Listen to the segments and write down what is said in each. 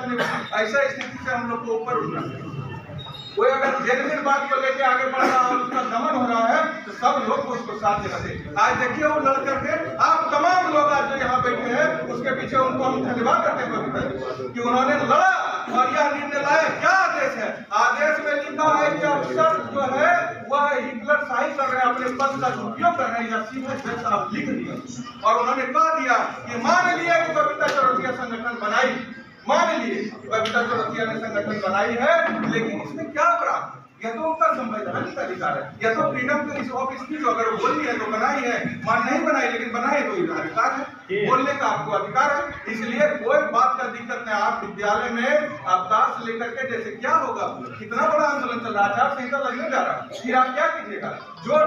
अपने ऐसा स्थिति से हम लोग को ऊपर उठना है। कोई अगर जेनविन बात को लेके आगे बढ़ रहा है, उसका दमन हो रहा है, तो सब लोग को उसको साथ देना चाहिए। आज देखिए वो लड़ करके आप तमाम लोग आज जो यहाँ बैठे हैं उसके पीछे उनको हम धन्यवाद करते हैं कि उन्होंने लड़ा और यह निर्णय लाया। क्या आदेश है? आदेश में लिखा है कि अफसर जो है वह हिटलर शाही कर रहे हैं, अपने पद का उपयोग कर रहे हैं, या सीधे जज साहब लिख दिया और उन्होंने कह दिया कि मान लिया कि बबीता चौरसिया संगठन बनाई, मान लिए बबीता चौरसिया ने संगठन बनाई है, लेकिन इसमें क्या अपराध? यह तो उनका संवैधानिक अधिकार है, यह तो फ्रीडम ऑफ स्पीच, अगर बोली है तो बनाई है, मान नहीं बनाई लेकिन बनाए तो अधिकार है, बोलने का आपको अधिकार है। इसलिए कोई बात का दिक्कत नहीं। आप विद्यालय में अवकाश लेकर के जैसे क्या होगा, कितना बड़ा आंदोलन चल रहा है, आचार संहिता लगने जा रहा है, फिर आप क्या कीजिएगा? जो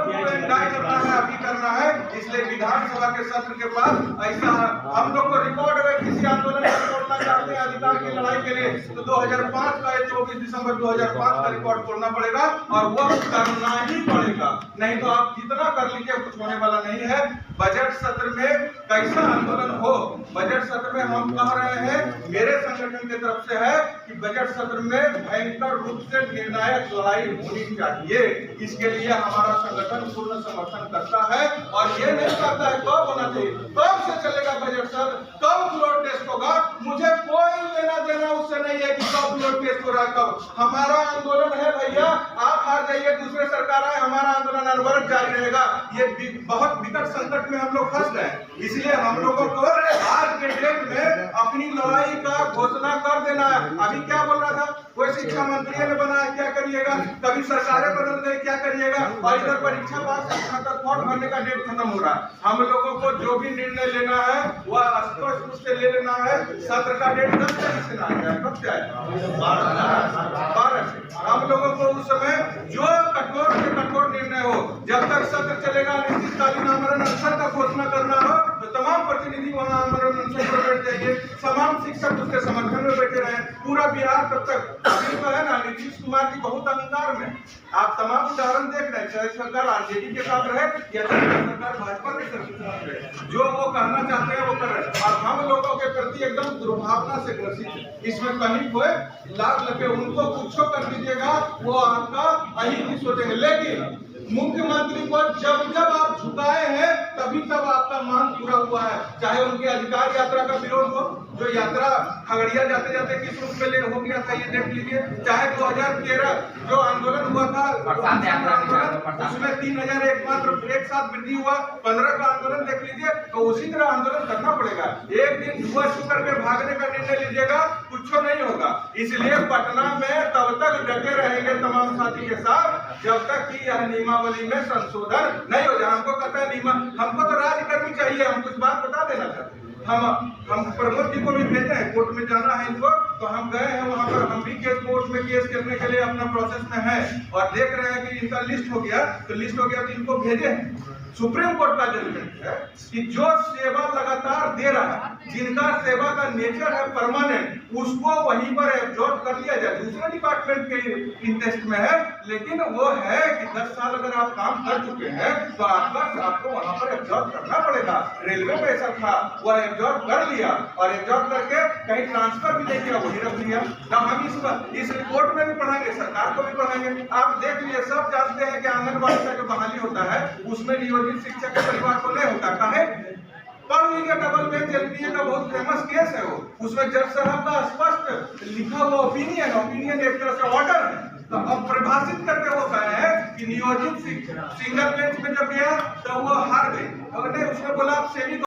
डाई करना है अभी करना है। इसलिए विधानसभा के सत्र के पास ऐसा हम लोग को रिकॉर्ड अगर किसी आंदोलन को तोड़ना चाहते हैं अधिकार की लड़ाई के लिए, तो 2005 का 24 दिसंबर 2005 का रिकॉर्ड तोड़ना पड़ेगा और वो करना ही पड़ेगा, नहीं तो आप जितना कर लीजिए कुछ होने वाला नहीं है। बजट सत्र में कैसा आंदोलन हो, बजट सत्र में हम कह रहे हैं, मेरे संगठन की तरफ से है कि बजट सत्र में भयंकर रूप से निर्णायक लड़ाई होनी चाहिए। इसके लिए हमारा संगठन पूर्ण समर्थन करता है और ये नहीं करता है कब होना चाहिए, कब से चलेगा बजट सत्र, कब फ्लोर टेस्ट होगा, मुझे कोई लेना देना उससे नहीं है कि कब फ्लोर टेस्ट हो रहा है, कब। हमारा आंदोलन है भैया, आप हार जाइए, दूसरे सरकार आए, हमारा आंदोलन अनवरत जारी रहेगा। ये बहुत विकट संकट में हम लोग फंस गए, इसलिए हम लोगों को आज के डेट में अपनी लड़ाई का घोषणा कर देना है। अभी क्या बोल रहा था, कोई शिक्षा मंत्री ने बनाया, क्या करिएगा? कभी सरकारें बदल गई, क्या करिएगा? और इधर परीक्षा पास तक फॉर्म भरने का डेट खत्म हो रहा है। हम लोगों को जो भी निर्णय लेना है वह स्पष्ट रूप से ले लेना है। सत्र का डेट 10 तारीख से ना आएगा, कब से आएगा? 12 से। हम लोगों को उस समय जो कठोर से कठोर निर्णय हो, जब तक सत्र चलेगा अनिश्चितकालीन आमरण अनशन का घोषणा करना हो, तो तमाम प्रतिनिधि वहाँ आमरण अनशन पर बैठ जाइए, तमाम शिक्षक उसके समर्थन में बैठे रहे। पूरा बिहार तब तक अभी तो है ना, नीतीश कुमार जी बहुत अहंकार में, आप तमाम उदाहरण देख रहे हैं, चाहे सरकार आरजेडी के साथ रहे या सरकार भाजपा के साथ रहे, जो वो कहना चाहते हैं वो कर रहे हैं और हम लोगों के प्रति एकदम दुर्भावना से ग्रसित है। इसमें कहीं कोई लाभ लगे, उनको कुछ कर दीजिएगा, वो आपका अहित सोचेंगे। लेकिन मुख्यमंत्री को जब जब आप झुकाए हैं तभी तब आपका मांग पूरा हुआ है। चाहे उनके अधिकार यात्रा का विरोध हो, जो यात्रा खगड़िया जाते जाते किस रूप में हो गया था ये देख लीजिए, चाहे 2013 जो आंदोलन हुआ था उसमें 3000 एक साथ वृद्धि हुआ, 15 का आंदोलन देख लीजिए, तो उसी तरह आंदोलन करना पड़ेगा। एक दिन धुआं छू करके भागने का निर्णय लीजिएगा, कुछ नहीं होगा। इसलिए पटना में तब तक डटे रहेंगे तमाम साथी के साथ जब तक कि यह नियमावली में संशोधन नहीं हो जाए। हमको कहता है हमको तो राजकर्मी चाहिए, हम कुछ बात बता देना चाहते हैं। हम प्रमोद जी को भी भेजे हैं, कोर्ट में जाना है इनको, तो हम गए हैं वहां पर, हम भी कोर्ट में केस करने के लिए अपना प्रोसेस में है और देख रहे हैं कि इनका लिस्ट हो गया, तो इनको भेजे हैं। सुप्रीम कोर्ट का जजमेंट है कि जो सेवा लगातार दे रहा है, जिनका सेवा का नेचर है परमानेंट, उसको वहीं पर एब्जॉर्ब कर लिया जाए। दूसरे डिपार्टमेंट के इंटरेस्ट में है, लेकिन वो है कि 10 साल अगर आप काम कर चुके हैं तो आपको वहां पर एब्जॉर्ब करना पड़ेगा। रेलवे में ऐसा था, वह एब्जॉर्ब कर लिया और एब्जॉर्ब करके कहीं ट्रांसफर भी नहीं किया, वही रख लिया। तब हम इस रिपोर्ट में भी पढ़ाएंगे, सरकार को भी पढ़ाएंगे। आप देख लीजिए, सब जानते हैं कि आंगनबाड़ी का जो बहाली होता है उसमें नियोजित शिक्षक के परिवार को नहीं होता। कहे पढ़ लीजिए, डबल बेंच एलपीए का बहुत फेमस केस है वो, उसमें जज साहब का स्पष्ट लिखा हुआ ओपिनियन एक तरह से ऑर्डर है, तो अब परिभाषित करके वो कहे हैं कि नियोजित सिंगल बेंच में जब गया तो वो हार गई, अगर नहीं उसने बोला आप सेमी